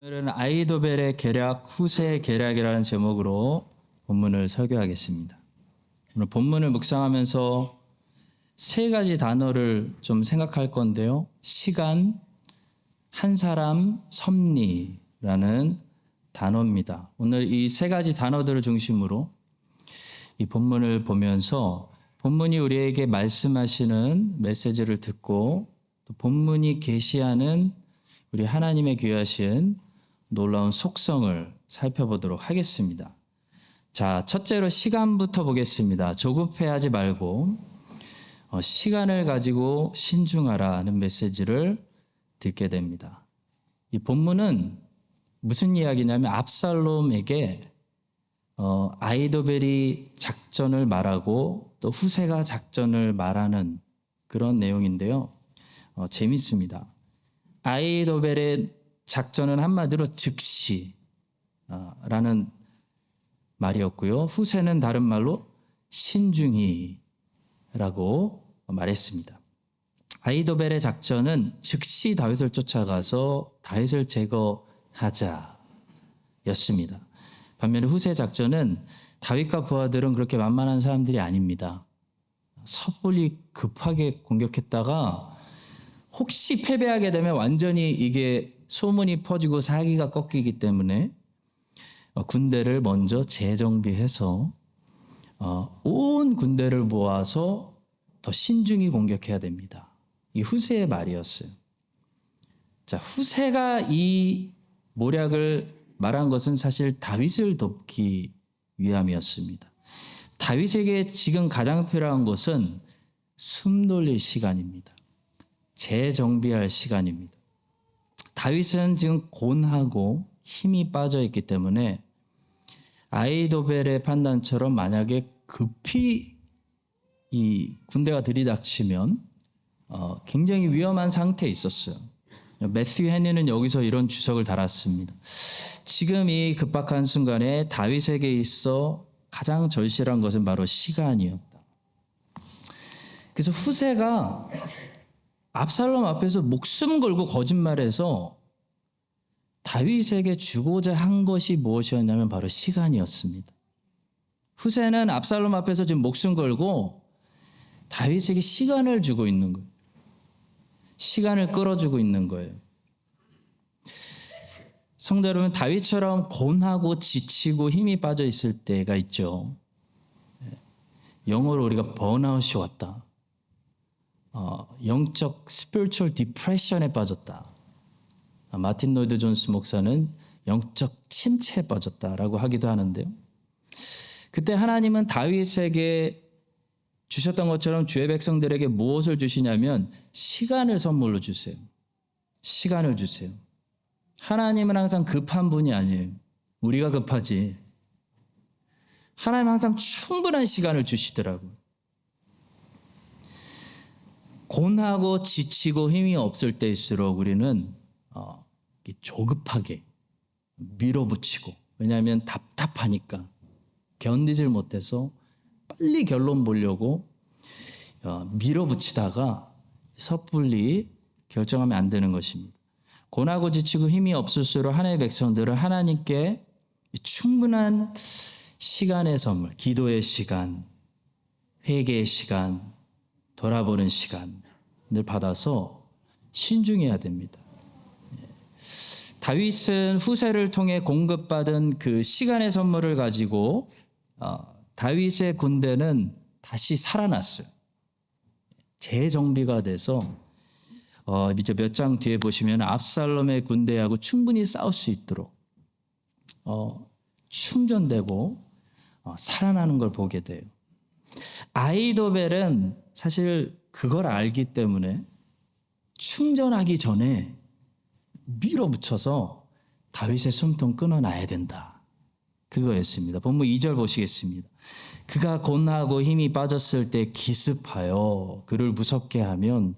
오늘은 아이도벨의 계략, 후세의 계략이라는 제목으로 본문을 설교하겠습니다. 오늘 본문을 묵상하면서 세 가지 단어를 좀 생각할 건데요. 시간, 한 사람, 섭리라는 단어입니다. 오늘 이 세 가지 단어들을 중심으로 이 본문을 보면서 본문이 우리에게 말씀하시는 메시지를 듣고 또 본문이 계시하는 우리 하나님의 귀하신 놀라운 속성을 살펴보도록 하겠습니다. 자, 첫째로 시간부터 보겠습니다. 조급해하지 말고 시간을 가지고 신중하라는 메시지를 듣게 됩니다. 이 본문은 무슨 이야기냐면 압살롬에게 아이도벨이 작전을 말하고 또 후세가 작전을 말하는 그런 내용인데요. 재밌습니다. 아이도벨의 작전은 한마디로 즉시라는 말이었고요. 후세는 다른 말로 신중히라고 말했습니다. 아이도벨의 작전은 즉시 다윗을 쫓아가서 다윗을 제거하자였습니다. 반면에 후세 작전은 다윗과 부하들은 그렇게 만만한 사람들이 아닙니다. 섣불리 급하게 공격했다가 혹시 패배하게 되면 완전히 이게 소문이 퍼지고 사기가 꺾이기 때문에 군대를 먼저 재정비해서 온 군대를 모아서 더 신중히 공격해야 됩니다. 이 후세의 말이었어요. 자, 후세가 이 모략을 말한 것은 사실 다윗을 돕기 위함이었습니다. 다윗에게 지금 가장 필요한 것은 숨 돌릴 시간입니다. 재정비할 시간입니다. 다윗은 지금 곤하고 힘이 빠져 있기 때문에 아이도벨의 판단처럼 만약에 급히 이 군대가 들이닥치면 굉장히 위험한 상태에 있었어요. 매튜 헤니는 여기서 이런 주석을 달았습니다. 지금 이 급박한 순간에 다윗에게 있어 가장 절실한 것은 바로 시간이었다. 그래서 후세가 압살롬 앞에서 목숨 걸고 거짓말해서 다윗에게 주고자 한 것이 무엇이었냐면 바로 시간이었습니다. 후세는 압살롬 앞에서 지금 목숨 걸고 다윗에게 시간을 주고 있는 거예요. 시간을 끌어주고 있는 거예요. 성도 여러분, 다윗처럼 곤하고 지치고 힘이 빠져 있을 때가 있죠. 영어로 우리가 번아웃이 왔다. 영적 스피리추얼 디프레션에 빠졌다. 마틴 로이드 존스 목사는 영적 침체에 빠졌다라고 하기도 하는데요. 그때 하나님은 다윗에게 주셨던 것처럼 주의 백성들에게 무엇을 주시냐면 시간을 선물로 주세요. 시간을 주세요. 하나님은 항상 급한 분이 아니에요. 우리가 급하지. 하나님은 항상 충분한 시간을 주시더라고요. 곤하고 지치고 힘이 없을 때일수록 우리는 조급하게 밀어붙이고, 왜냐하면 답답하니까 견디질 못해서 빨리 결론 보려고 밀어붙이다가 섣불리 결정하면 안 되는 것입니다. 곤하고 지치고 힘이 없을수록 하나님의 백성들은 하나님께 충분한 시간의 선물, 기도의 시간, 회개의 시간, 돌아보는 시간을 받아서 신중해야 됩니다. 다윗은 후세를 통해 공급받은 그 시간의 선물을 가지고 다윗의 군대는 다시 살아났어요. 재정비가 돼서 이제 몇 장 뒤에 보시면 압살롬의 군대하고 충분히 싸울 수 있도록 충전되고 살아나는 걸 보게 돼요. 아이도벨은 사실 그걸 알기 때문에 충전하기 전에 밀어붙여서 다윗의 숨통 끊어놔야 된다. 그거였습니다. 본문 2절 보시겠습니다. 그가 곤하고 힘이 빠졌을 때 기습하여 그를 무섭게 하면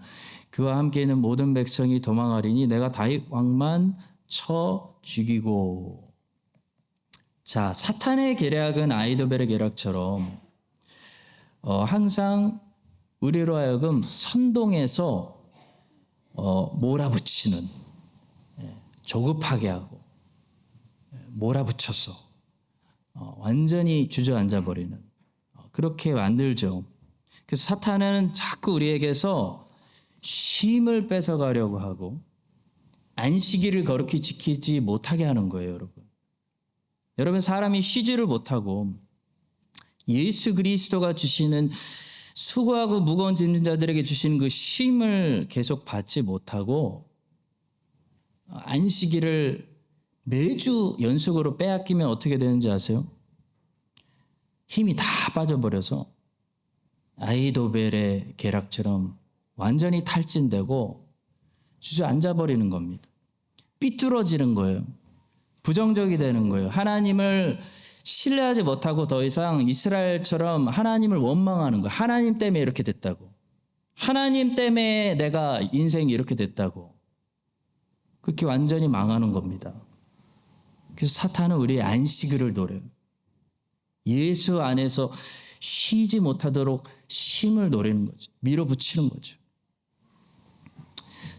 그와 함께 있는 모든 백성이 도망하리니 내가 다윗 왕만 쳐 죽이고. 자, 사탄의 계략은 아이도벨의 계략처럼 항상 우리로 하여금 선동해서 몰아붙이는, 조급하게 하고 몰아붙여서 완전히 주저앉아 버리는 그렇게 만들죠. 그래서 사탄은 자꾸 우리에게서 쉼을 뺏어가려고 하고 안식일을 거룩히 지키지 못하게 하는 거예요, 여러분. 여러분, 사람이 쉬지를 못하고 예수 그리스도가 주시는 수고하고 무거운 짐진 자들에게 주시는 그 쉼을 계속 받지 못하고 안식일을 매주 연속으로 빼앗기면 어떻게 되는지 아세요? 힘이 다 빠져버려서 아이도벨의 계략처럼 완전히 탈진되고 주저앉아버리는 겁니다. 삐뚤어지는 거예요. 부정적이 되는 거예요. 하나님을 신뢰하지 못하고 더 이상 이스라엘처럼 하나님을 원망하는 거예요. 하나님 때문에 이렇게 됐다고. 하나님 때문에 내가 인생이 이렇게 됐다고. 그렇게 완전히 망하는 겁니다. 그래서 사탄은 우리의 안식일을 노려요. 예수 안에서 쉬지 못하도록 쉼을 노리는 거죠. 밀어붙이는 거죠.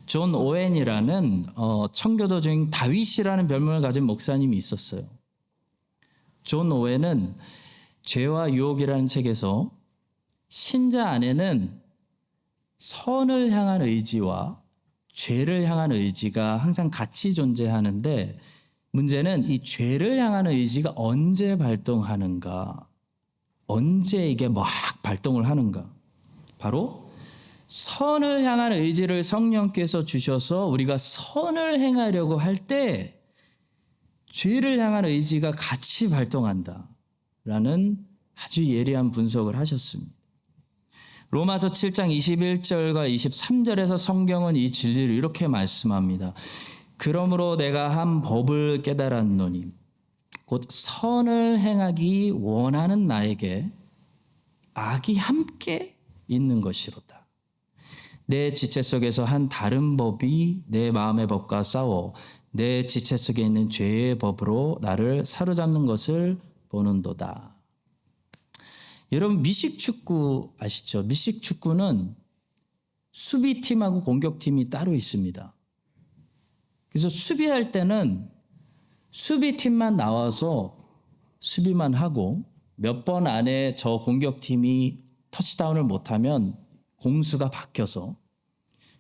존 오웬이라는 청교도 중인 다윗이라는 별명을 가진 목사님이 있었어요. 존 오웬은 죄와 유혹이라는 책에서 신자 안에는 선을 향한 의지와 죄를 향한 의지가 항상 같이 존재하는데 문제는 이 죄를 향한 의지가 언제 발동하는가, 언제 이게 막 발동을 하는가. 바로 선을 향한 의지를 성령께서 주셔서 우리가 선을 행하려고 할 때 죄를 향한 의지가 같이 발동한다라는 아주 예리한 분석을 하셨습니다. 로마서 7장 21절과 23절에서 성경은 이 진리를 이렇게 말씀합니다. 그러므로 내가 한 법을 깨달았노니 곧 선을 행하기 원하는 나에게 악이 함께 있는 것이로다. 내 지체 속에서 한 다른 법이 내 마음의 법과 싸워 내 지체 속에 있는 죄의 법으로 나를 사로잡는 것을 보는도다. 여러분, 미식축구 아시죠? 미식축구는 수비팀하고 공격팀이 따로 있습니다. 그래서 수비할 때는 수비팀만 나와서 수비만 하고 몇 번 안에 저 공격팀이 터치다운을 못하면 공수가 바뀌어서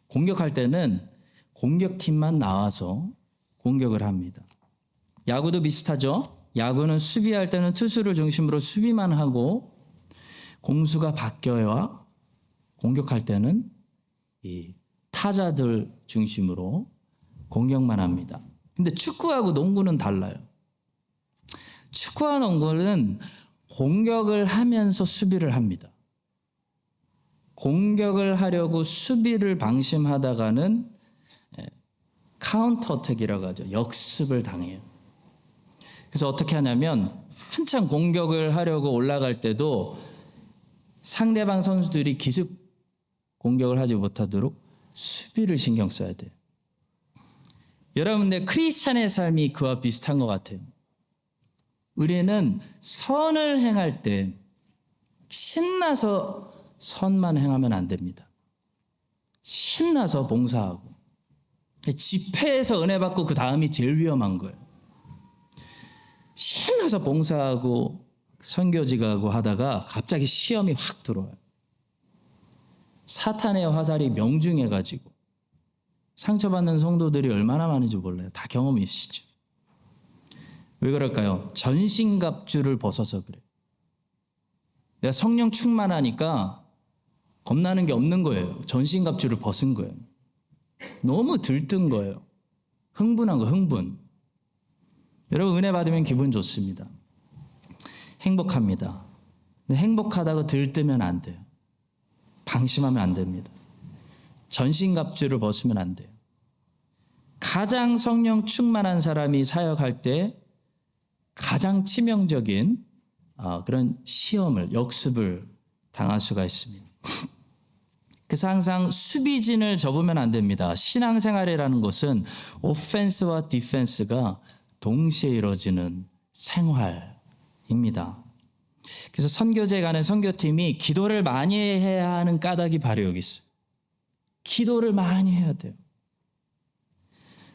공격할 때는 공격팀만 나와서 공격을 합니다. 야구도 비슷하죠? 야구는 수비할 때는 투수를 중심으로 수비만 하고 공수가 바뀌어야 공격할 때는 이 타자들 중심으로 공격만 합니다. 근데 축구하고 농구는 달라요. 축구와 농구는 공격을 하면서 수비를 합니다. 공격을 하려고 수비를 방심하다가는 카운터 어택이라고 하죠. 역습을 당해요. 그래서 어떻게 하냐면 한참 공격을 하려고 올라갈 때도 상대방 선수들이 기습 공격을 하지 못하도록 수비를 신경 써야 돼요. 여러분들 크리스찬의 삶이 그와 비슷한 것 같아요. 우리는 선을 행할 때 신나서 선만 행하면 안 됩니다. 신나서 봉사하고 집회에서 은혜 받고 그 다음이 제일 위험한 거예요. 신나서 봉사하고 선교지 가고 하다가 갑자기 시험이 확 들어와요. 사탄의 화살이 명중해가지고 상처받는 성도들이 얼마나 많은지 몰라요. 다 경험이 있으시죠. 왜 그럴까요? 전신갑주를 벗어서 그래요. 내가 성령 충만하니까 겁나는 게 없는 거예요. 전신갑주를 벗은 거예요. 너무 들뜬 거예요. 흥분한 거, 흥분. 여러분, 은혜 받으면 기분 좋습니다. 행복합니다. 근데 행복하다고 들뜨면 안 돼요. 방심하면 안 됩니다. 전신갑주를 벗으면 안 돼요. 가장 성령 충만한 사람이 사역할 때 가장 치명적인 그런 시험을, 역습을 당할 수가 있습니다. 그래서 항상 수비진을 접으면 안 됩니다. 신앙생활이라는 것은 오펜스와 디펜스가 동시에 이루어지는 생활입니다. 그래서 선교제 가는 선교팀이 기도를 많이 해야 하는 까닭이 바로 여기 있어요. 기도를 많이 해야 돼요.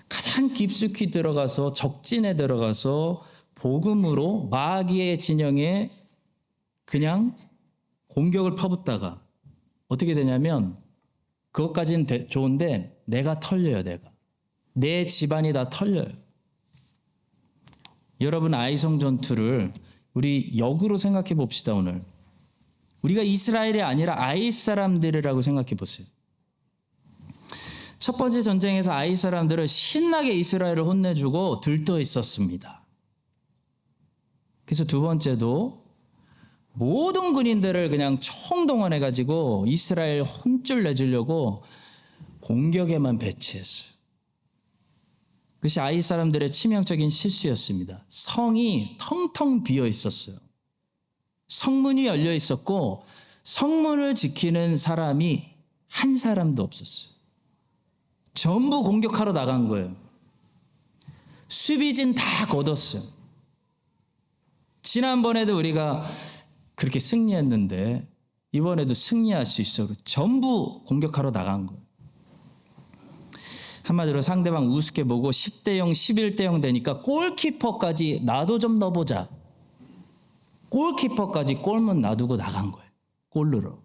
가장 깊숙이 들어가서 적진에 들어가서 복음으로 마귀의 진영에 그냥 공격을 퍼붓다가 어떻게 되냐면 그것까지는 좋은데 내가 털려요. 내 집안이 다 털려요. 여러분, 아이성 전투를 우리 역으로 생각해 봅시다. 오늘 우리가 이스라엘이 아니라 아이 사람들이라고 생각해 보세요. 첫 번째 전쟁에서 아이 사람들은 신나게 이스라엘을 혼내주고 들떠 있었습니다. 그래서 두 번째도 모든 군인들을 그냥 총동원해가지고 이스라엘 혼쭐 내주려고 공격에만 배치했어요. 그것이 아이 사람들의 치명적인 실수였습니다. 성이 텅텅 비어 있었어요. 성문이 열려 있었고 성문을 지키는 사람이 한 사람도 없었어요. 전부 공격하러 나간 거예요. 수비진 다 걷었어요. 지난번에도 우리가 그렇게 승리했는데 이번에도 승리할 수 있어. 전부 공격하러 나간 거예요. 한마디로 상대방 우습게 보고 10대 0, 11대 0 되니까 골키퍼까지 나도 좀 넣어보자. 골키퍼까지 골문 놔두고 나간 거예요. 골르러.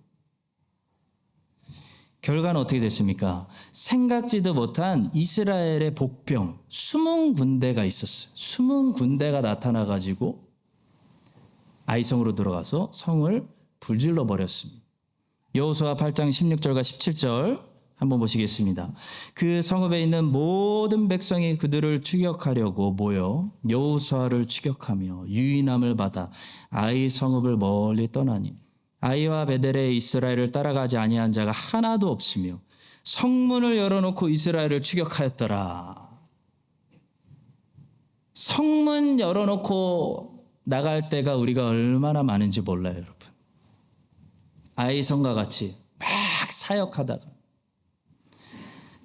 결과는 어떻게 됐습니까? 생각지도 못한 이스라엘의 복병, 숨은 군대가 있었어요. 숨은 군대가 나타나가지고 아이성으로 들어가서 성을 불질러 버렸습니다. 여호수아 8장 16절과 17절 한번 보시겠습니다. 그 성읍에 있는 모든 백성이 그들을 추격하려고 모여 여호수아를 추격하며 유인함을 받아 아이 성읍을 멀리 떠나니 아이와 베델에 이스라엘을 따라가지 아니한 자가 하나도 없으며 성문을 열어놓고 이스라엘을 추격하였더라. 성문 열어놓고 나갈 때가 우리가 얼마나 많은지 몰라요, 여러분. 아이 성과 같이 막 사역하다가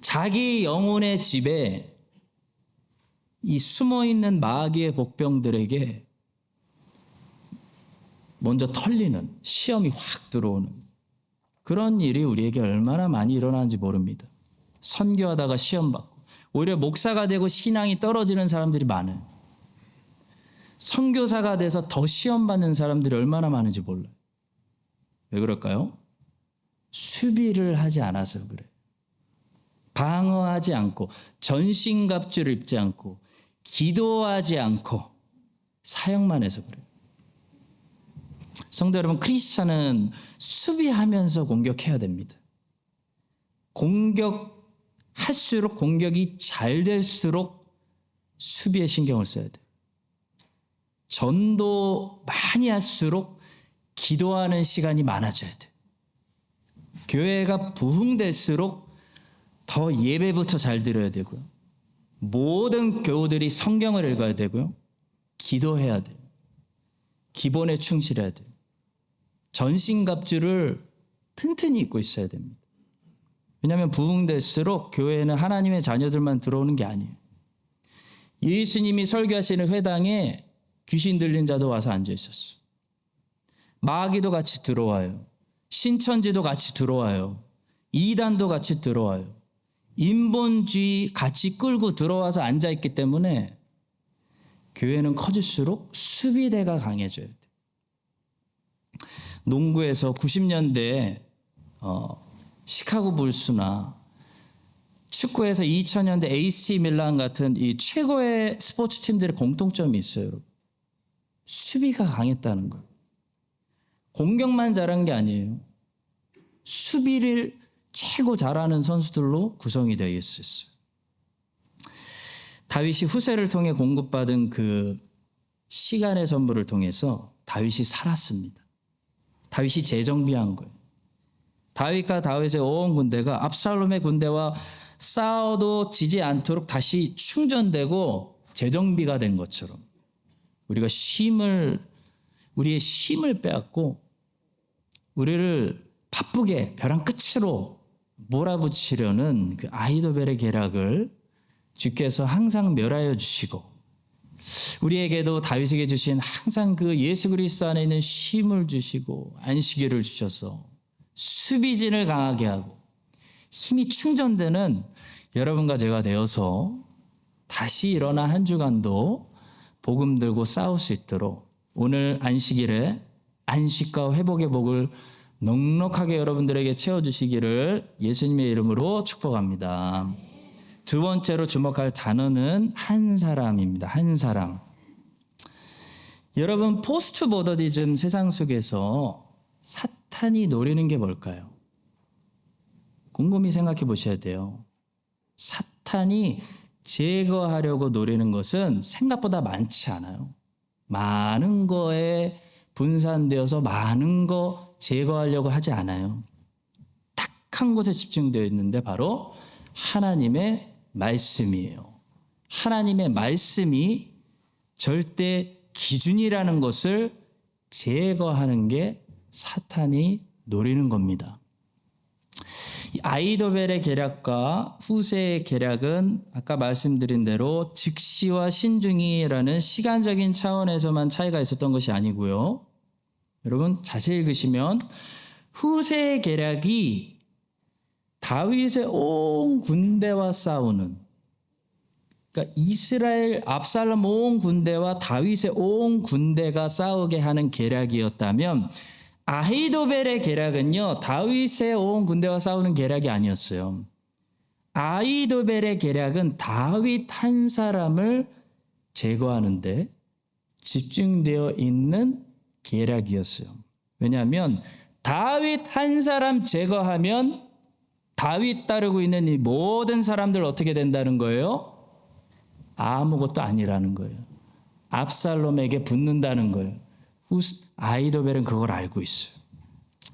자기 영혼의 집에 이 숨어있는 마귀의 복병들에게 먼저 털리는, 시험이 확 들어오는 그런 일이 우리에게 얼마나 많이 일어나는지 모릅니다. 선교하다가 시험받고 오히려 목사가 되고 신앙이 떨어지는 사람들이 많아요. 선교사가 돼서 더 시험받는 사람들이 얼마나 많은지 몰라요. 왜 그럴까요? 수비를 하지 않아서 그래요. 방어하지 않고 전신갑주를 입지 않고 기도하지 않고 사역만 해서 그래요. 성도 여러분, 크리스찬은 수비하면서 공격해야 됩니다. 공격할수록 공격이 잘 될수록 수비에 신경을 써야 돼요. 전도 많이 할수록 기도하는 시간이 많아져야 돼요. 교회가 부흥될수록 더 예배부터 잘 드려야 되고요. 모든 교우들이 성경을 읽어야 되고요. 기도해야 돼요. 기본에 충실해야 돼요. 전신갑주를 튼튼히 입고 있어야 됩니다. 왜냐하면 부흥될수록 교회에는 하나님의 자녀들만 들어오는 게 아니에요. 예수님이 설교하시는 회당에 귀신 들린 자도 와서 앉아 있었어요. 마귀도 같이 들어와요. 신천지도 같이 들어와요. 이단도 같이 들어와요. 인본주의 같이 끌고 들어와서 앉아있기 때문에 교회는 커질수록 수비대가 강해져야 돼요. 농구에서 90년대에 시카고 불스나 축구에서 2000년대 AC 밀란 같은 이 최고의 스포츠 팀들의 공통점이 있어요. 여러분. 수비가 강했다는 거예요. 공격만 잘한 게 아니에요. 수비를 최고 잘하는 선수들로 구성이 되어 있었어요. 다윗이 후세를 통해 공급받은 그 시간의 선물을 통해서 다윗이 살았습니다. 다윗이 재정비한 거예요. 다윗과 다윗의 온 군대가 압살롬의 군대와 싸워도 지지 않도록 다시 충전되고 재정비가 된 것처럼 우리의 쉼을 빼앗고 우리를 바쁘게 벼랑 끝으로 몰아붙이려는 그 아히도벨의 계략을 주께서 항상 멸하여 주시고 우리에게도 다윗에게 주신 항상 그 예수 그리스도 안에 있는 쉼을 주시고 안식일을 주셔서 수비진을 강하게 하고 힘이 충전되는 여러분과 제가 되어서 다시 일어나 한 주간도 복음 들고 싸울 수 있도록 오늘 안식일에 안식과 회복의 복을 넉넉하게 여러분들에게 채워주시기를 예수님의 이름으로 축복합니다. 두 번째로 주목할 단어는 한 사람입니다. 한 사람. 여러분, 포스트 모더니즘 세상 속에서 사탄이 노리는 게 뭘까요? 곰곰이 생각해 보셔야 돼요. 사탄이 제거하려고 노리는 것은 생각보다 많지 않아요. 많은 거에 분산되어서 많은 거 제거하려고 하지 않아요. 딱 한 곳에 집중되어 있는데 바로 하나님의 말씀이에요. 하나님의 말씀이 절대 기준이라는 것을 제거하는 게 사탄이 노리는 겁니다. 아히도벨의 계략과 후세의 계략은 아까 말씀드린 대로 즉시와 신중이라는 시간적인 차원에서만 차이가 있었던 것이 아니고요. 여러분 자세히 읽으시면 후세의 계략이 다윗의 온 군대와 싸우는, 그러니까 이스라엘 압살롬 온 군대와 다윗의 온 군대가 싸우게 하는 계략이었다면 아히도벨의 계략은요, 다윗의 온 군대와 싸우는 계략이 아니었어요. 아히도벨의 계략은 다윗 한 사람을 제거하는데 집중되어 있는 계략이었어요. 왜냐하면 다윗 한 사람 제거하면 다윗 따르고 있는 이 모든 사람들 어떻게 된다는 거예요? 아무것도 아니라는 거예요. 압살롬에게 붙는다는 거예요. 아히도벨은 그걸 알고 있어요.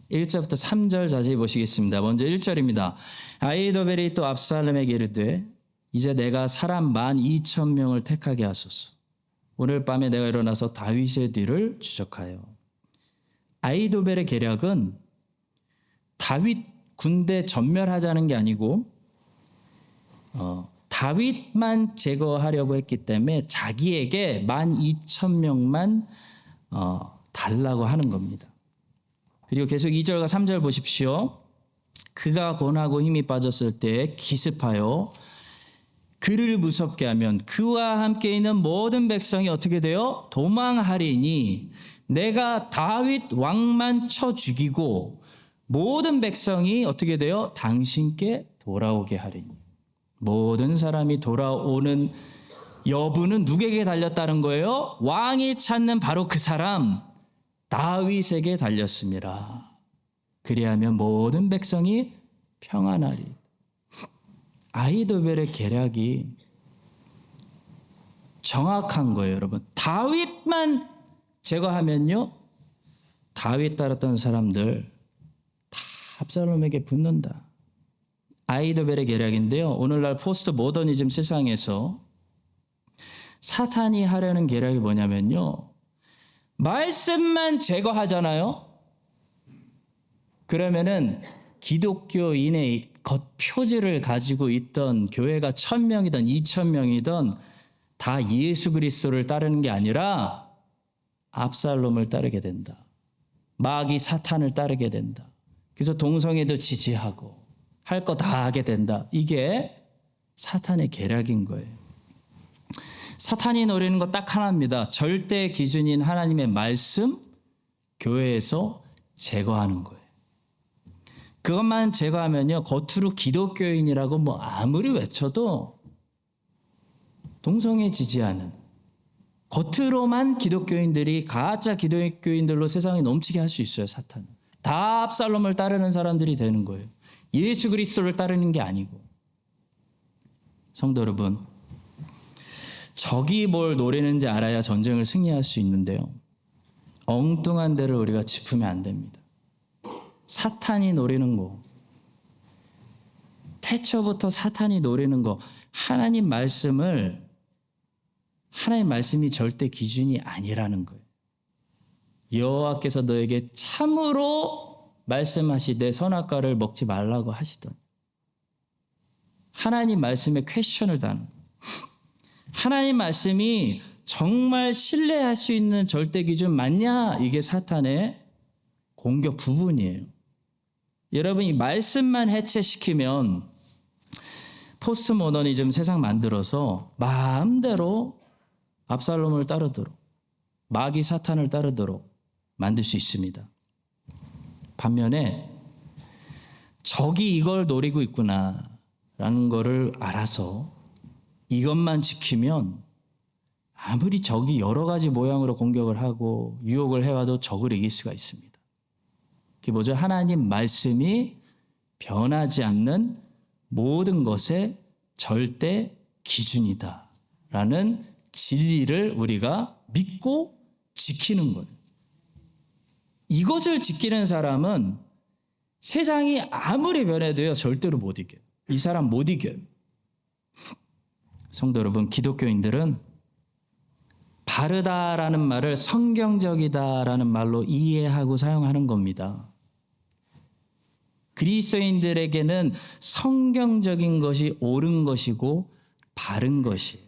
1절부터 3절 자세히 보시겠습니다. 먼저 1절입니다. 아히도벨이 또 압살롬에게 이르되 이제 내가 사람 12,000명을 택하게 하소서. 오늘 밤에 내가 일어나서 다윗의 뒤를 추적하여. 아히도벨의 계략은 다윗 군대 전멸하자는 게 아니고 다윗만 제거하려고 했기 때문에 자기에게 12,000명만 달라고 하는 겁니다. 그리고 계속 2절과 3절 보십시오. 그가 권하고 힘이 빠졌을 때 기습하여 그를 무섭게 하면 그와 함께 있는 모든 백성이 어떻게 돼요? 도망하리니 내가 다윗 왕만 쳐 죽이고 모든 백성이 어떻게 돼요? 당신께 돌아오게 하리니. 모든 사람이 돌아오는 여부는 누구에게 달렸다는 거예요? 왕이 찾는 바로 그 사람 다윗에게 달렸습니다. 그리하면 모든 백성이 평안하리. 아히도벨의 계략이 정확한 거예요, 여러분. 다윗만 제거하면요, 다윗 따랐던 사람들 다 압살롬에게 붙는다. 아히도벨의 계략인데요, 오늘날 포스트 모더니즘 세상에서 사탄이 하려는 계략이 뭐냐면요, 말씀만 제거하잖아요. 그러면은 기독교인의 겉표지를 가지고 있던 교회가 1,000명이든 2,000명이든 다 예수 그리스도를 따르는 게 아니라 압살롬을 따르게 된다. 마귀 사탄을 따르게 된다. 그래서 동성애도 지지하고 할 거 다 하게 된다. 이게 사탄의 계략인 거예요. 사탄이 노리는 거 딱 하나입니다. 절대 기준인 하나님의 말씀, 교회에서 제거하는 거예요. 그것만 제거하면요, 겉으로 기독교인이라고 뭐 아무리 외쳐도 동성애 지지하는, 겉으로만 기독교인들이 가짜 기독교인들로 세상에 넘치게 할 수 있어요. 사탄은 다 압살롬을 따르는 사람들이 되는 거예요. 예수 그리스도를 따르는 게 아니고. 성도 여러분, 적이 뭘 노리는지 알아야 전쟁을 승리할 수 있는데요, 엉뚱한 데를 우리가 짚으면 안 됩니다. 사탄이 노리는 거, 태초부터 사탄이 노리는 거, 하나님 말씀이 절대 기준이 아니라는 거예요. 여호와께서 너에게 참으로 말씀하시되 선악과를 먹지 말라고 하시더니, 하나님 말씀에 퀘스천을 다는 거예요. 하나님 말씀이 정말 신뢰할 수 있는 절대 기준 맞냐? 이게 사탄의 공격 부분이에요. 여러분, 이 말씀만 해체시키면 포스트 모더니즘 세상 만들어서 마음대로 압살롬을 따르도록, 마귀 사탄을 따르도록 만들 수 있습니다. 반면에 적이 이걸 노리고 있구나라는 거를 알아서 이것만 지키면 아무리 적이 여러 가지 모양으로 공격을 하고 유혹을 해와도 적을 이길 수가 있습니다. 그게 뭐죠? 하나님 말씀이 변하지 않는 모든 것의 절대 기준이다라는 진리를 우리가 믿고 지키는 거예요. 이것을 지키는 사람은 세상이 아무리 변해도요 절대로 못 이겨요. 이 사람 못 이겨요. 성도 여러분, 기독교인들은 바르다라는 말을 성경적이다라는 말로 이해하고 사용하는 겁니다. 그리스도인들에게는 성경적인 것이 옳은 것이고 바른 것이에요.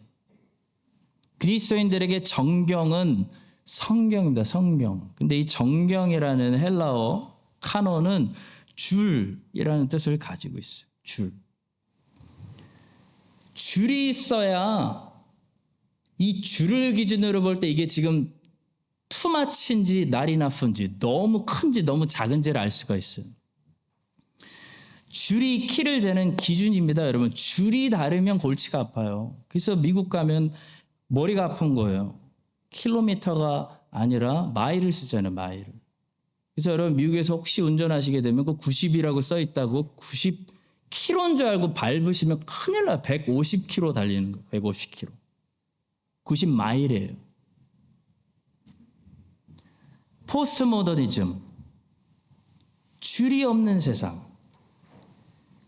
그리스도인들에게 정경은 성경입니다. 성경. 근데 이 정경이라는 헬라어 카논은 줄이라는 뜻을 가지고 있어요. 줄. 줄이 있어야 이 줄을 기준으로 볼 때 이게 지금 투마치인지 날이 나쁜지 너무 큰지 너무 작은지를 알 수가 있어요. 줄이 키를 재는 기준입니다. 여러분, 줄이 다르면 골치가 아파요. 그래서 미국 가면 머리가 아픈 거예요. 킬로미터가 아니라 마일을 쓰잖아요. 마일을. 그래서 여러분, 미국에서 혹시 운전하시게 되면 그 90이라고 써 있다고 90km인 줄 알고 밟으시면 큰일 나요. 150km 달리는 거예요. 150km. 90마일이에요. 포스트 모더니즘. 줄이 없는 세상.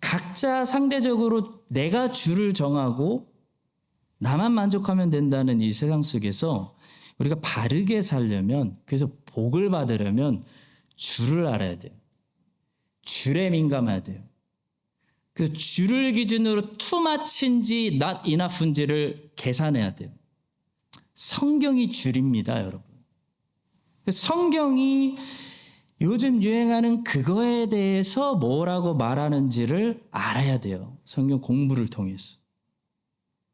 각자 상대적으로 내가 줄을 정하고 나만 만족하면 된다는 이 세상 속에서 우리가 바르게 살려면, 그래서 복을 받으려면 줄을 알아야 돼요. 줄에 민감해야 돼요. 그 줄을 기준으로 투마치인지 not enough인지를 계산해야 돼요. 성경이 줄입니다, 여러분. 성경이 요즘 유행하는 그거에 대해서 뭐라고 말하는지를 알아야 돼요. 성경 공부를 통해서.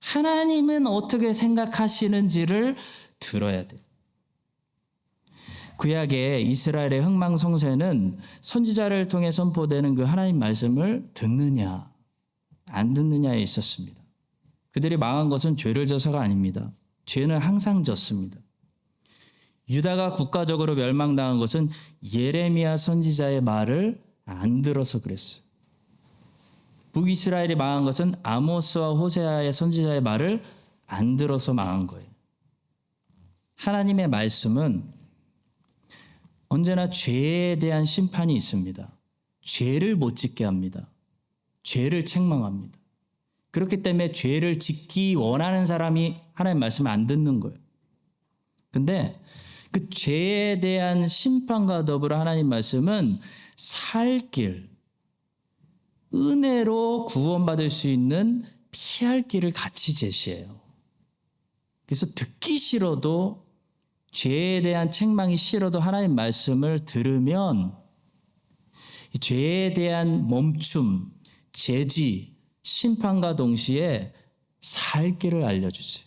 하나님은 어떻게 생각하시는지를 들어야 돼요. 구약의 이스라엘의 흥망성쇠는 선지자를 통해 선포되는 그 하나님 말씀을 듣느냐 안 듣느냐에 있었습니다. 그들이 망한 것은 죄를 져서가 아닙니다. 죄는 항상 졌습니다. 유다가 국가적으로 멸망당한 것은 예레미야 선지자의 말을 안 들어서 그랬어요. 북이스라엘이 망한 것은 아모스와 호세아의 선지자의 말을 안 들어서 망한 거예요. 하나님의 말씀은 언제나 죄에 대한 심판이 있습니다. 죄를 못 짓게 합니다. 죄를 책망합니다. 그렇기 때문에 죄를 짓기 원하는 사람이 하나님 말씀을 안 듣는 거예요. 근데 그 죄에 대한 심판과 더불어 하나님 말씀은 살 길, 은혜로 구원받을 수 있는 피할 길을 같이 제시해요. 그래서 듣기 싫어도, 죄에 대한 책망이 싫어도 하나님 말씀을 들으면 이 죄에 대한 멈춤, 제지, 심판과 동시에 살 길을 알려주세요.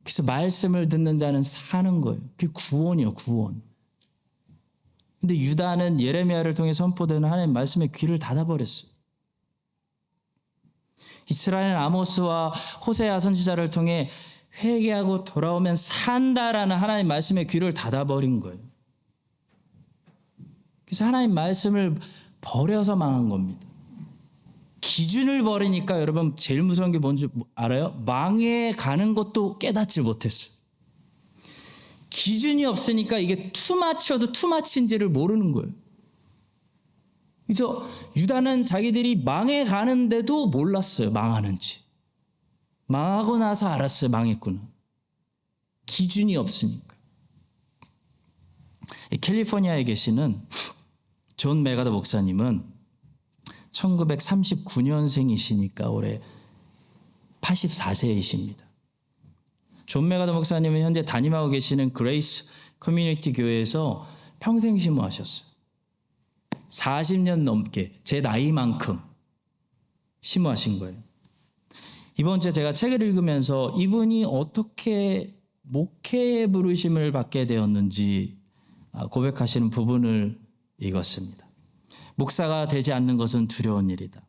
그래서 말씀을 듣는 자는 사는 거예요. 그게 구원이에요, 구원. 근데 유다는 예레미야를 통해 선포되는 하나님의 말씀에 귀를 닫아버렸어요. 이스라엘은 아모스와 호세아 선지자를 통해 회개하고 돌아오면 산다라는 하나님 말씀의 귀를 닫아버린 거예요. 그래서 하나님 말씀을 버려서 망한 겁니다. 기준을 버리니까 여러분 제일 무서운 게 뭔지 알아요? 망해 가는 것도 깨닫지 못했어요. 기준이 없으니까 이게 투마치여도 투마치인지를 모르는 거예요. 그래서 유다는 자기들이 망해 가는데도 몰랐어요. 망하는지. 망하고 나서 알았어요. 망했구나. 기준이 없으니까. 캘리포니아에 계시는 존 메가더 목사님은 1939년생이시니까 올해 84세이십니다. 존 메가더 목사님은 현재 담임하고 계시는 그레이스 커뮤니티 교회에서 평생 심호하셨어요. 40년 넘게 제 나이만큼 심호하신 거예요. 이번 주에 제가 책을 읽으면서 이분이 어떻게 목회의 부르심을 받게 되었는지 고백하시는 부분을 읽었습니다. 목사가 되지 않는 것은 두려운 일이다.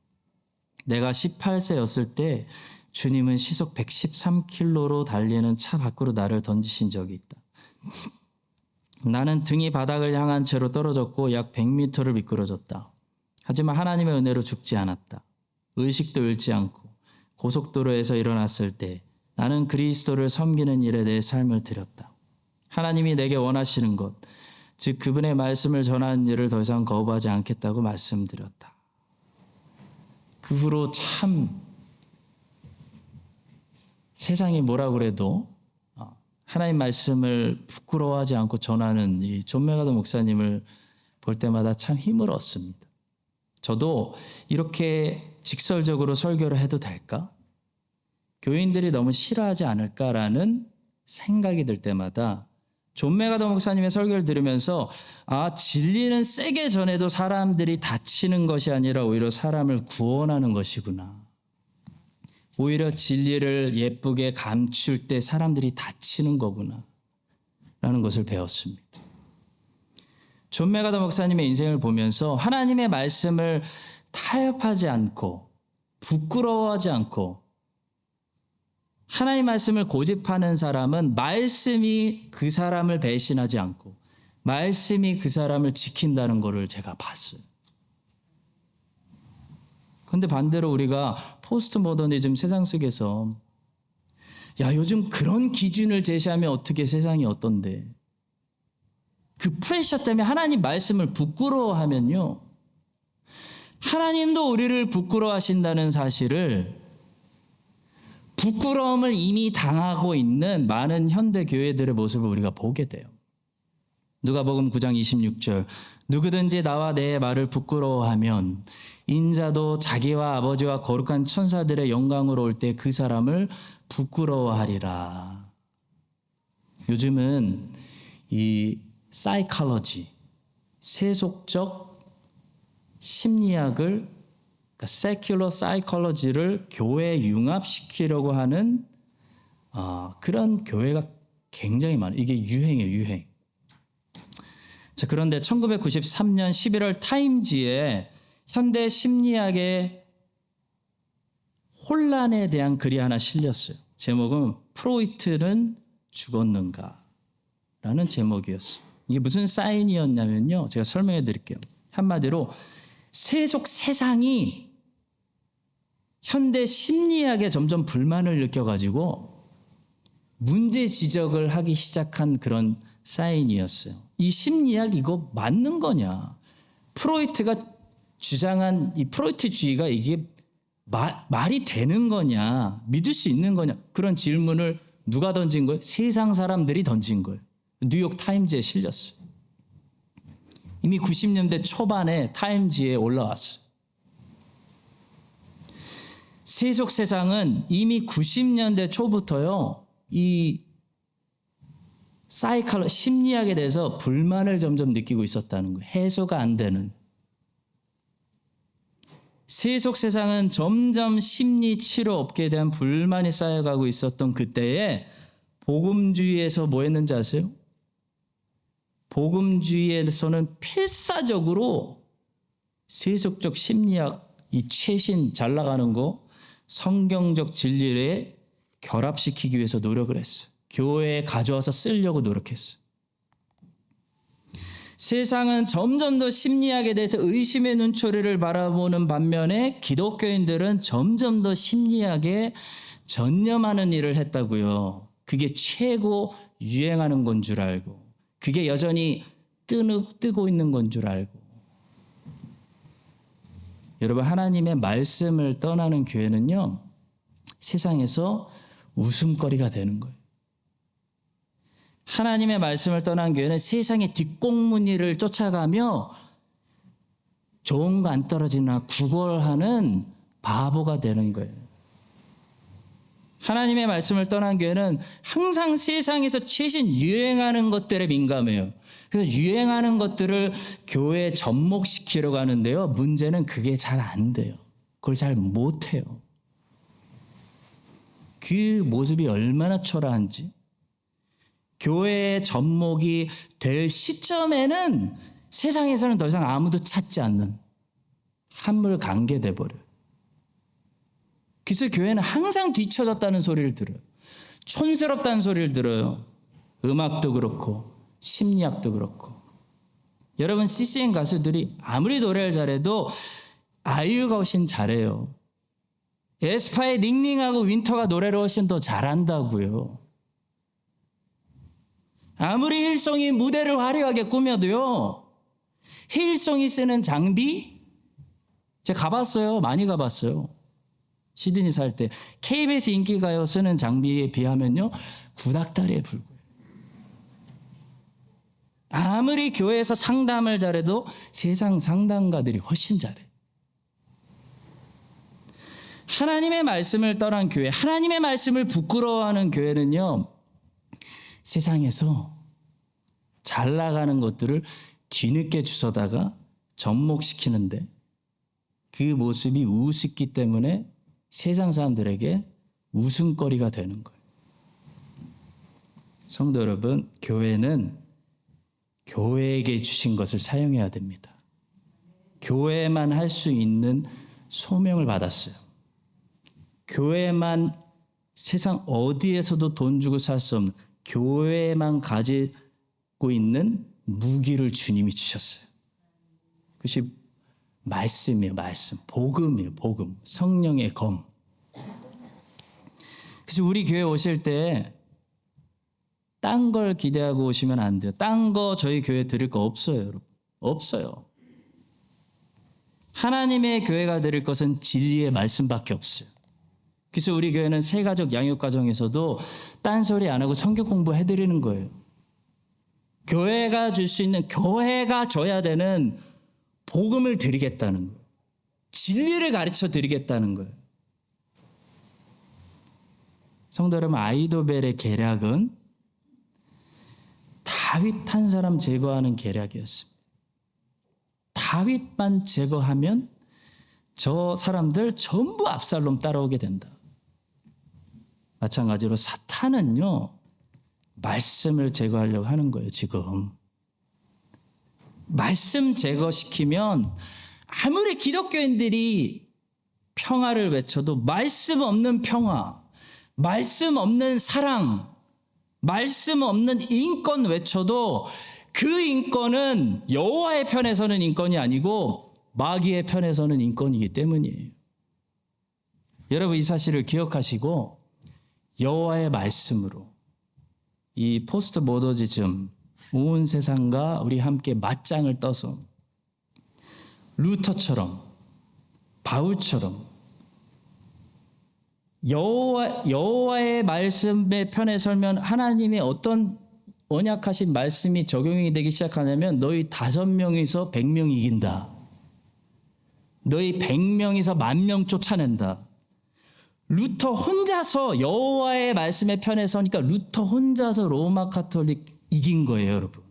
내가 18세였을 때 주님은 시속 113km로 달리는 차 밖으로 나를 던지신 적이 있다. 나는 등이 바닥을 향한 채로 떨어졌고 약 100m를 미끄러졌다. 하지만 하나님의 은혜로 죽지 않았다. 의식도 잃지 않고 고속도로에서 일어났을 때 나는 그리스도를 섬기는 일에 내 삶을 드렸다. 하나님이 내게 원하시는 것, 즉 그분의 말씀을 전하는 일을 더 이상 거부하지 않겠다고 말씀드렸다. 그 후로 참 세상이 뭐라 그래도 하나님 말씀을 부끄러워하지 않고 전하는 이 존 메가더 목사님을 볼 때마다 참 힘을 얻습니다. 저도 이렇게 직설적으로 설교를 해도 될까? 교인들이 너무 싫어하지 않을까라는 생각이 들 때마다 존 메가더 목사님의 설교를 들으면서 진리는 세게 전해도 사람들이 다치는 것이 아니라 오히려 사람을 구원하는 것이구나. 오히려 진리를 예쁘게 감출 때 사람들이 다치는 거구나 라는 것을 배웠습니다. 존 메가더 목사님의 인생을 보면서 하나님의 말씀을 타협하지 않고 부끄러워하지 않고 하나님의 말씀을 고집하는 사람은 말씀이 그 사람을 배신하지 않고 말씀이 그 사람을 지킨다는 것을 제가 봤어요. 그런데 반대로 우리가 포스트 모더니즘 세상 속에서 요즘 그런 기준을 제시하면 어떻게 세상이 어떤데 그 프레셔 때문에 하나님 말씀을 부끄러워하면요. 하나님도 우리를 부끄러워하신다는 사실을 부끄러움을 이미 당하고 있는 많은 현대 교회들의 모습을 우리가 보게 돼요. 누가복음 9장 26절 누구든지 나와 내 말을 부끄러워하면 인자도 자기와 아버지와 거룩한 천사들의 영광으로 올 때 그 사람을 부끄러워하리라. 요즘은 이 사이콜로지, 세속적 심리학을 그러니까 세큘러 사이콜로지를 교회에 융합시키려고 하는 그런 교회가 굉장히 많아요. 이게 유행이에요, 유행. 자, 그런데 1993년 11월 타임지에 현대 심리학의 혼란에 대한 글이 하나 실렸어요. 제목은 프로이트는 죽었는가? 라는 제목이었어요. 이게 무슨 사인이었냐면요. 제가 설명해 드릴게요. 한마디로 세속 세상이 현대 심리학에 점점 불만을 느껴가지고 문제 지적을 하기 시작한 그런 사인이었어요. 이 심리학 이거 맞는 거냐? 프로이트가 주장한 이 프로이트주의가 이게 말이 되는 거냐? 믿을 수 있는 거냐? 그런 질문을 누가 던진 거예요? 세상 사람들이 던진 거예요. 뉴욕 타임즈에 실렸어요. 이미 90년대 초반에 타임지에 올라왔어요. 세속 세상은 이미 90년대 초부터요. 이 사이칼 심리학에 대해서 불만을 점점 느끼고 있었다는 거예요. 해소가 안 되는. 세속 세상은 점점 심리 치료 업계에 대한 불만이 쌓여가고 있었던 그때에 복음주의에서 뭐 했는지 아세요? 복음주의에서는 필사적으로 세속적 심리학, 이 최신 잘 나가는 거 성경적 진리에 결합시키기 위해서 노력을 했어요. 교회에 가져와서 쓰려고 노력했어요. 세상은 점점 더 심리학에 대해서 의심의 눈초리를 바라보는 반면에 기독교인들은 점점 더 심리학에 전념하는 일을 했다고요. 그게 최고 유행하는 건 줄 알고 그게 여전히 뜨고 있는 건 줄 알고. 여러분, 하나님의 말씀을 떠나는 교회는요, 세상에서 웃음거리가 되는 거예요. 하나님의 말씀을 떠난 교회는 세상의 뒷공무니를 쫓아가며 좋은 거 안 떨어지나 구걸하는 바보가 되는 거예요. 하나님의 말씀을 떠난 교회는 항상 세상에서 최신 유행하는 것들에 민감해요. 그래서 유행하는 것들을 교회에 접목시키려고 하는데요. 문제는 그게 잘 안 돼요. 그걸 잘 못해요. 그 모습이 얼마나 초라한지. 교회의 접목이 될 시점에는 세상에서는 더 이상 아무도 찾지 않는 한물 관계돼 버려요. 그래서 교회는 항상 뒤처졌다는 소리를 들어요. 촌스럽다는 소리를 들어요. 음악도 그렇고 심리학도 그렇고. 여러분, CCM 가수들이 아무리 노래를 잘해도 아이유가 훨씬 잘해요. 에스파의 닝닝하고 윈터가 노래를 훨씬 더 잘한다고요. 아무리 힐송이 무대를 화려하게 꾸며도요, 힐송이 쓰는 장비, 제가 가봤어요. 많이 가봤어요. 시드니 살 때 KBS 인기가요 쓰는 장비에 비하면요 구닥다리에 불고요. 아무리 교회에서 상담을 잘해도 세상 상담가들이 훨씬 잘해. 하나님의 말씀을 떠난 교회, 하나님의 말씀을 부끄러워하는 교회는요, 세상에서 잘 나가는 것들을 뒤늦게 주워다가 접목시키는데 그 모습이 우습기 때문에 세상 사람들에게 웃음거리가 되는 거예요. 성도 여러분, 교회는 교회에게 주신 것을 사용해야 됩니다. 교회만 할 수 있는 소명을 받았어요. 교회만, 세상 어디에서도 돈 주고 살 수 없는, 교회만 가지고 있는 무기를 주님이 주셨어요. 그것이 말씀이에요. 말씀. 복음이에요. 복음. 성령의 검. 그래서 우리 교회 오실 때 딴 걸 기대하고 오시면 안 돼요. 딴 거 저희 교회 드릴 거 없어요, 여러분. 없어요. 하나님의 교회가 드릴 것은 진리의 말씀밖에 없어요. 그래서 우리 교회는 새가족 양육과정에서도 딴소리 안 하고 성경 공부해드리는 거예요. 교회가 줄 수 있는, 교회가 줘야 되는 복음을 드리겠다는 거예요. 진리를 가르쳐 드리겠다는 거예요. 성도 여러분, 아이도벨의 계략은 다윗 한 사람 제거하는 계략이었습니다. 다윗만 제거하면 저 사람들 전부 압살롬 따라오게 된다. 마찬가지로 사탄은요, 말씀을 제거하려고 하는 거예요, 지금. 말씀 제거시키면 아무리 기독교인들이 평화를 외쳐도 말씀 없는 평화, 말씀 없는 사랑, 말씀 없는 인권 외쳐도 그 인권은 여호와의 편에서는 인권이 아니고 마귀의 편에서는 인권이기 때문이에요. 여러분, 이 사실을 기억하시고 여호와의 말씀으로 이 포스트 모더니즘, 온 세상과 우리 함께 맞짱을 떠서 루터처럼, 바울처럼 여호와의 말씀의 편에 설면 하나님의 어떤 언약하신 말씀이 적용이 되기 시작하냐면 너희 5명이서 100명 이긴다. 너희 100명이서 10,000명 쫓아낸다. 루터 혼자서 여호와의 말씀의 편에 서니까 루터 혼자서 로마 카톨릭 이긴 거예요, 여러분.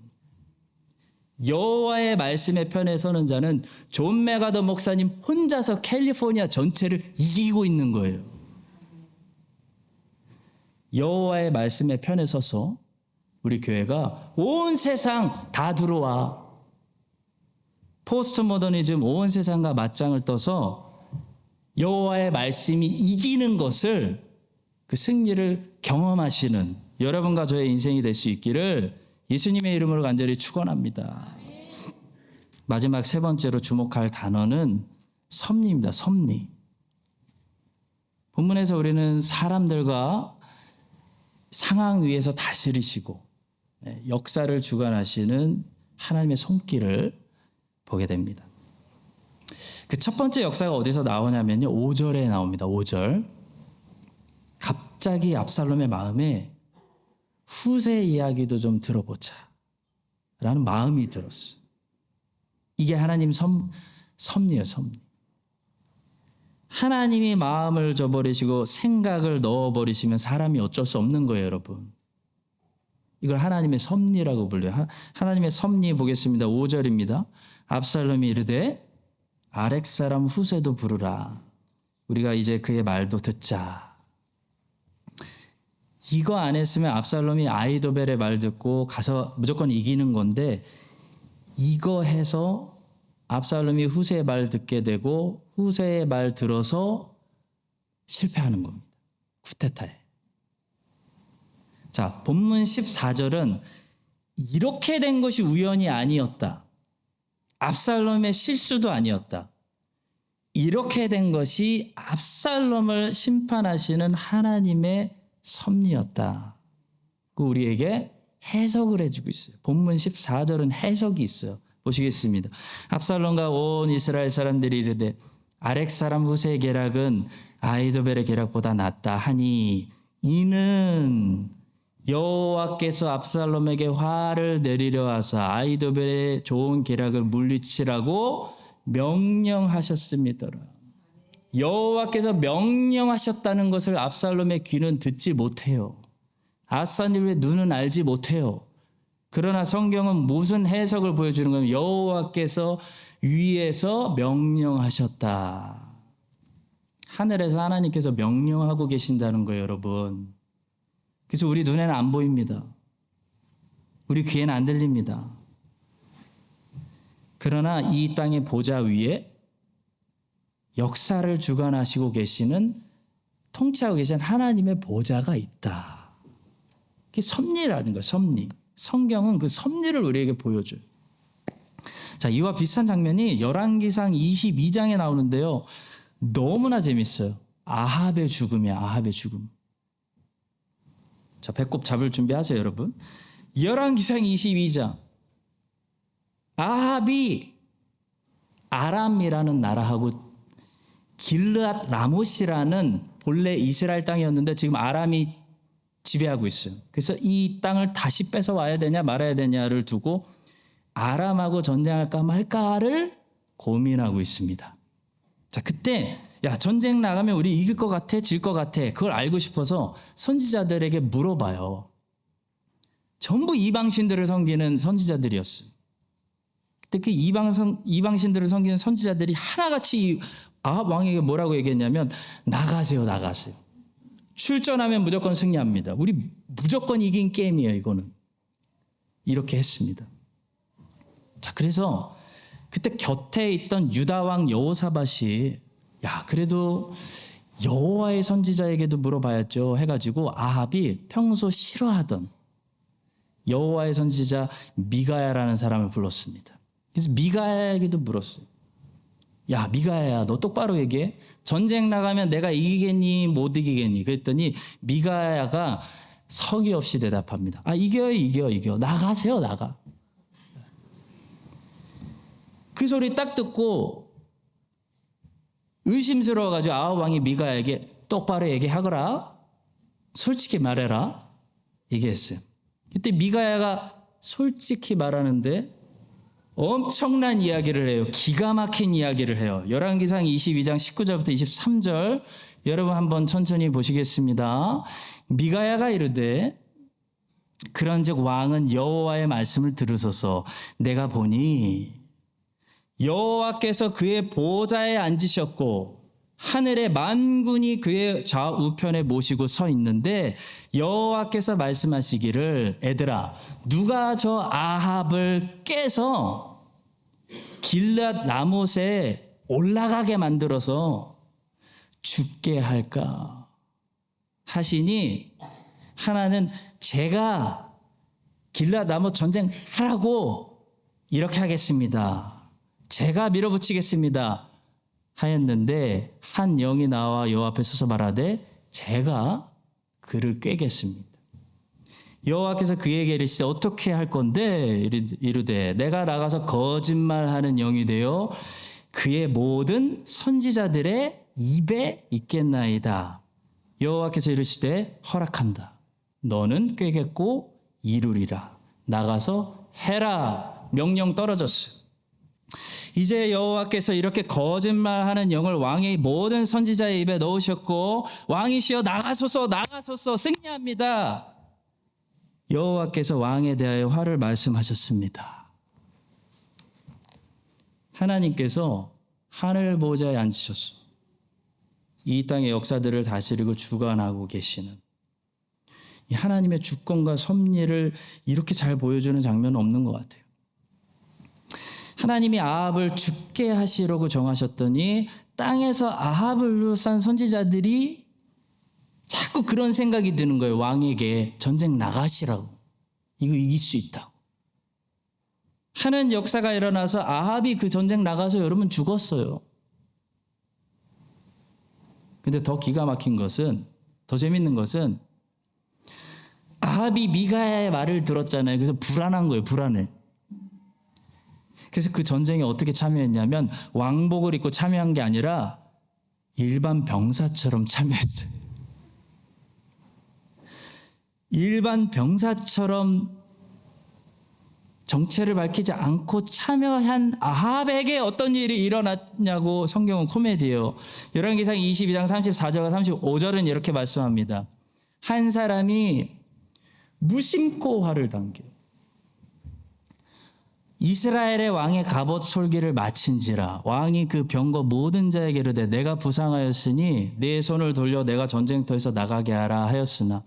여호와의 말씀의 편에 서는 자는 존 메가더 목사님 혼자서 캘리포니아 전체를 이기고 있는 거예요. 여호와의 말씀의 편에 서서 우리 교회가 온 세상 다 들어와. 포스트 모더니즘 온 세상과 맞짱을 떠서 여호와의 말씀이 이기는 것을, 그 승리를 경험하시는 여러분과 저의 인생이 될 수 있기를 예수님의 이름으로 간절히 축원합니다. 마지막 3번째로 주목할 단어는 섭리입니다. 섭리. 본문에서 우리는 사람들과 상황 위에서 다스리시고 역사를 주관하시는 하나님의 손길을 보게 됩니다. 그 첫 번째 역사가 어디서 나오냐면요, 5절에 나옵니다. 5절. 갑자기 압살롬의 마음에 후세 이야기도 좀 들어보자 라는 마음이 들었어요. 이게 하나님 섭리예요, 섭리. 하나님이 마음을 줘버리시고 생각을 넣어버리시면 사람이 어쩔 수 없는 거예요, 여러분. 이걸 하나님의 섭리라고 불러요. 하나님의 섭리 보겠습니다. 5절입니다. 압살롬이 이르되 아렉 사람 후세도 부르라. 우리가 이제 그의 말도 듣자. 이거 안 했으면 압살롬이 아히도벨의 말 듣고 가서 무조건 이기는 건데 이거 해서 압살롬이 후세의 말 듣게 되고 후세의 말 들어서 실패하는 겁니다. 쿠데타에. 자, 본문 14절은 이렇게 된 것이 우연이 아니었다. 압살롬의 실수도 아니었다. 이렇게 된 것이 압살롬을 심판하시는 하나님의 섭리였다. 우리에게 해석을 해주고 있어요. 본문 14절은 해석이 있어요. 보시겠습니다. 압살롬과 온 이스라엘 사람들이 이르되 아렉 사람 후세의 계략은 아히도벨의 계략보다 낫다 하니 이는 여호와께서 압살롬에게 화를 내리려 하사 아히도벨의 좋은 계략을 물리치라고 명령하셨음이더라. 여호와께서 명령하셨다는 것을 압살롬의 귀는 듣지 못해요. 압살롬의 눈은 알지 못해요. 그러나 성경은 무슨 해석을 보여주는 거냐면 여호와께서 위에서 명령하셨다. 하늘에서 하나님께서 명령하고 계신다는 거예요, 여러분. 그래서 우리 눈에는 안 보입니다. 우리 귀에는 안 들립니다. 그러나 이 땅의 보좌 위에 역사를 주관하시고 계시는, 통치하고 계신 하나님의 보좌가 있다. 그게 섭리라는 거예요, 섭리. 성경은 그 섭리를 우리에게 보여줘요. 자, 이와 비슷한 장면이 열왕기상 22장에 나오는데요. 너무나 재밌어요. 아합의 죽음이야, 아합의 죽음. 자, 배꼽 잡을 준비하세요, 여러분. 열왕기상 22장. 아합이 아람이라는 나라하고 길르앗 라못이라는 본래 이스라엘 땅이었는데 지금 아람이 지배하고 있어요. 그래서 이 땅을 다시 뺏어와야 되냐 말아야 되냐를 두고 아람하고 전쟁할까 말까를 고민하고 있습니다. 자, 그때 야, 전쟁 나가면 우리 이길 것 같아? 질 것 같아? 그걸 알고 싶어서 선지자들에게 물어봐요. 전부 이방신들을 섬기는 선지자들이었어요. 특히 이방신들을 섬기는 선지자들이 하나같이 아합 왕에게 뭐라고 얘기했냐면 나가세요, 나가세요. 출전하면 무조건 승리합니다. 우리 무조건 이긴 게임이에요, 이거는. 이렇게 했습니다. 자, 그래서 그때 곁에 있던 유다 왕 여호사밧이 야, 그래도 여호와의 선지자에게도 물어봐야죠 해가지고 아합이 평소 싫어하던 여호와의 선지자 미가야라는 사람을 불렀습니다. 그래서 미가야에게도 물었어요. 야, 미가야야, 너 똑바로 얘기해. 전쟁 나가면 내가 이기겠니 못 이기겠니? 그랬더니 미가야가 석이 없이 대답합니다. 아, 이겨. 나가세요, 나가. 그 소리 딱 듣고 의심스러워가지고 아합 왕이 미가야에게 똑바로 얘기하거라. 솔직히 말해라. 얘기했어요. 그때 미가야가 솔직히 말하는데 엄청난 이야기를 해요. 기가 막힌 이야기를 해요. 열왕기상 22장 19절부터 23절 여러분 한번 천천히 보시겠습니다. 미가야가 이르되 그런즉 왕은 여호와의 말씀을 들으소서. 내가 보니 여호와께서 그의 보좌에 앉으셨고 하늘의 만군이 그의 좌우편에 모시고 서 있는데 여호와께서 말씀하시기를 애들아 누가 저 아합을 깨서 길앗 라못에 올라가게 만들어서 죽게 할까 하시니 하나는 제가 길앗 라못 전쟁하라고 이렇게 하겠습니다. 제가 밀어붙이겠습니다. 하였는데 한 영이 나와 여호와 앞에 서서 말하되 제가 그를 꿰겠습니다. 여호와께서 그에게 이르시되 어떻게 할 건데 이르되 내가 나가서 거짓말하는 영이 되어 그의 모든 선지자들의 입에 있겠나이다. 여호와께서 이르시되 허락한다. 너는 꿰겠고 이루리라. 나가서 해라. 명령 떨어졌어요. 이제 여호와께서 이렇게 거짓말하는 영을 왕의 모든 선지자의 입에 넣으셨고 왕이시여 나가소서 승리합니다. 여호와께서 왕에 대하여 화를 말씀하셨습니다. 하나님께서 하늘 보좌에 앉으셨어. 이 땅의 역사들을 다스리고 주관하고 계시는 이 하나님의 주권과 섭리를 이렇게 잘 보여주는 장면은 없는 것 같아요. 하나님이 아합을 죽게 하시려고 정하셨더니 땅에서 아합을 둘러싼 선지자들이 자꾸 그런 생각이 드는 거예요. 왕에게 전쟁 나가시라고. 이거 이길 수 있다고. 하는 역사가 일어나서 아합이 그 전쟁 나가서 여러분 죽었어요. 근데 더 기가 막힌 것은, 더 재밌는 것은 아합이 미가야의 말을 들었잖아요. 그래서 불안한 거예요. 불안해. 그래서 그 전쟁에 어떻게 참여했냐면 왕복을 입고 참여한 게 아니라 일반 병사처럼 참여했어요. 일반 병사처럼 정체를 밝히지 않고 참여한 아합에게 어떤 일이 일어났냐고 성경은 코미디예요. 열왕기상 22장 34절과 35절은 이렇게 말씀합니다. 한 사람이 무심코 화를 당겨 이스라엘의 왕의 갑옷 솔기를 마친지라. 왕이 그 병거 모든 자에게 이르되 내가 부상하였으니 네 손을 돌려 내가 전쟁터에서 나가게 하라 하였으나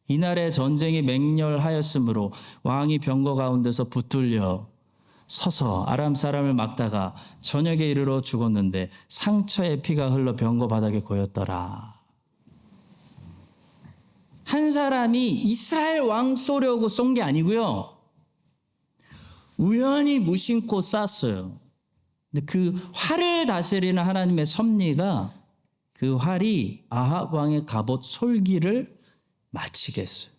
이날에 전쟁이 맹렬하였으므로 왕이 병거 가운데서 붙들려 서서 아람 사람을 막다가 저녁에 이르러 죽었는데 상처에 피가 흘러 병거 바닥에 고였더라. 한 사람이 이스라엘 왕 쏘려고 쏜 게 아니고요. 우연히 무심코 쐈어요. 근데 그 활을 다스리는 하나님의 섭리가 그 활이 아합 왕의 갑옷 솔기를 마치게 했어요.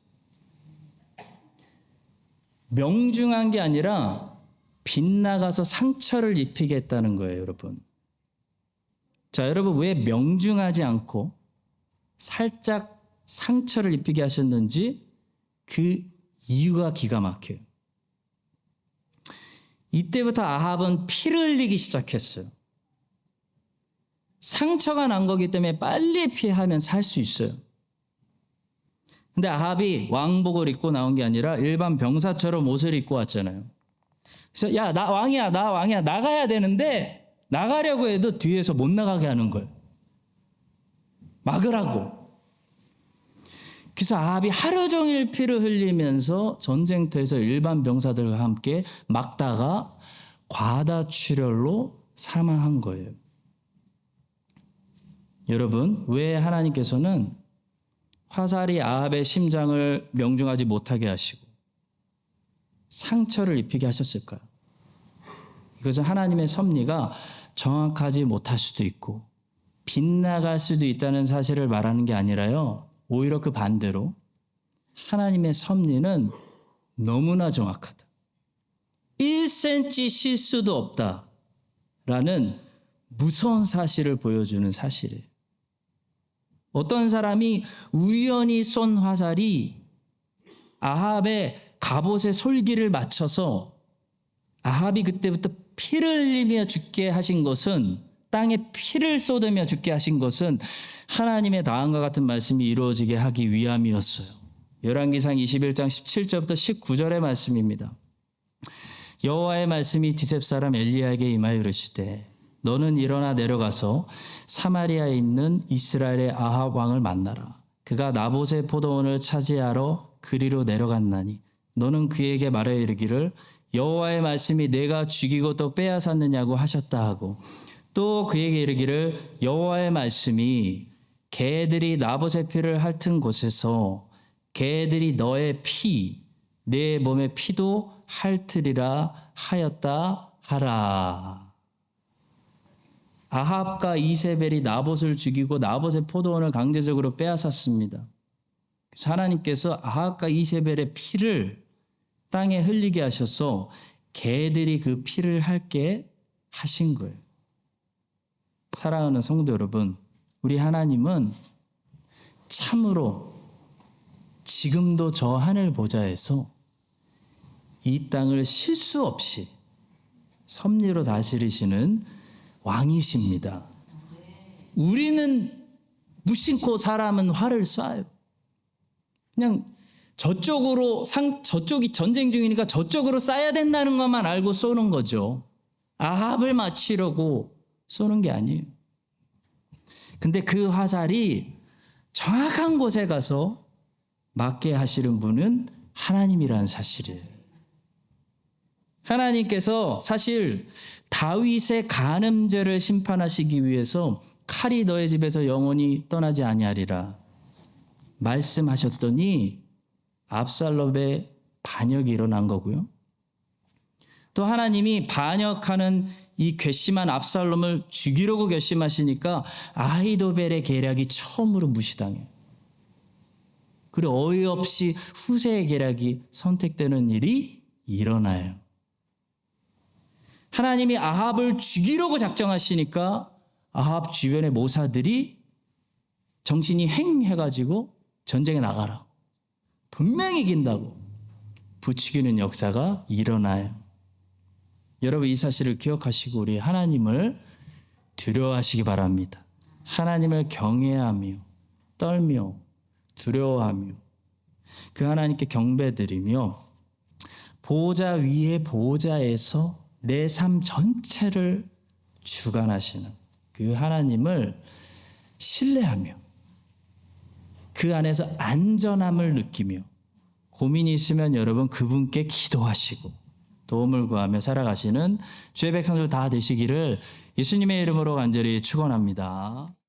명중한 게 아니라 빗나가서 상처를 입히게 했다는 거예요, 여러분. 자, 여러분 왜 명중하지 않고 살짝 상처를 입히게 하셨는지 그 이유가 기가 막혀요. 이때부터 아합은 피를 흘리기 시작했어요. 상처가 난 거기 때문에 빨리 피하면 살 수 있어요. 근데 아합이 왕복을 입고 나온 게 아니라 일반 병사처럼 옷을 입고 왔잖아요. 그래서 야, 나 왕이야, 나가야 되는데 나가려고 해도 뒤에서 못 나가게 하는 거예요. 막으라고. 그래서 아합이 하루 종일 피를 흘리면서 전쟁터에서 일반 병사들과 함께 막다가 과다출혈로 사망한 거예요. 여러분, 왜 하나님께서는 화살이 아합의 심장을 명중하지 못하게 하시고 상처를 입히게 하셨을까요? 이것은 하나님의 섭리가 정확하지 못할 수도 있고 빗나갈 수도 있다는 사실을 말하는 게 아니라요. 오히려 그 반대로 하나님의 섭리는 너무나 정확하다. 1cm 실수도 없다라는 무서운 사실을 보여주는 사실이에요. 어떤 사람이 우연히 쏜 화살이 아합의 갑옷의 솔기를 맞춰서 아합이 그때부터 피를 흘리며 죽게 하신 것은, 땅에 피를 쏟으며 죽게 하신 것은 하나님의 다음과 같은 말씀이 이루어지게 하기 위함이었어요. 열왕기상 21장 17절부터 19절의 말씀입니다. 여호와의 말씀이 디셉 사람 엘리야에게 임하여 이르시되 너는 일어나 내려가서 사마리아에 있는 이스라엘의 아합 왕을 만나라. 그가 나봇의 포도원을 차지하러 그리로 내려갔나니 너는 그에게 말하여 이르기를 여호와의 말씀이 내가 죽이고 또 빼앗았느냐고 하셨다 하고 또 그에게 이르기를 여호와의 말씀이 개들이 나봇의 피를 핥은 곳에서 개들이 너의 피, 내 몸의 피도 핥으리라 하였다 하라. 아합과 이세벨이 나봇을 죽이고 나봇의 포도원을 강제적으로 빼앗았습니다. 그래서 하나님께서 아합과 이세벨의 피를 땅에 흘리게 하셔서 개들이 그 피를 핥게 하신 거예요. 사랑하는 성도 여러분, 우리 하나님은 참으로 지금도 저 하늘 보좌에서 이 땅을 실수 없이 섭리로 다스리시는 왕이십니다. 우리는 무심코 사람은 활을 쏴요. 그냥 저쪽이 전쟁 중이니까 저쪽으로 쏴야 된다는 것만 알고 쏘는 거죠. 아합을 맞추려고 쏘는 게 아니에요. 근데 그 화살이 정확한 곳에 가서 맞게 하시는 분은 하나님이라는 사실이에요. 하나님께서 사실 다윗의 간음죄를 심판하시기 위해서 칼이 너의 집에서 영원히 떠나지 아니하리라 말씀하셨더니 압살롬의 반역이 일어난 거고요. 또 하나님이 반역하는 이 괘씸한 압살롬을 죽이려고 결심하시니까 아히도벨의 계략이 처음으로 무시당해요. 그리고 어이없이 후세의 계략이 선택되는 일이 일어나요. 하나님이 아합을 죽이려고 작정하시니까 아합 주변의 모사들이 정신이 행해가지고 전쟁에 나가라. 분명히 이긴다고 부추기는 역사가 일어나요. 여러분 이 사실을 기억하시고 우리 하나님을 두려워하시기 바랍니다. 하나님을 경외하며 떨며 두려워하며 그 하나님께 경배드리며 보호자 위에 보호자에서 내 삶 전체를 주관하시는 그 하나님을 신뢰하며 그 안에서 안전함을 느끼며 고민이 있으면 여러분 그분께 기도하시고 도움을 구하며 살아가시는 주의 백성들 다 되시기를 예수님의 이름으로 간절히 축원합니다.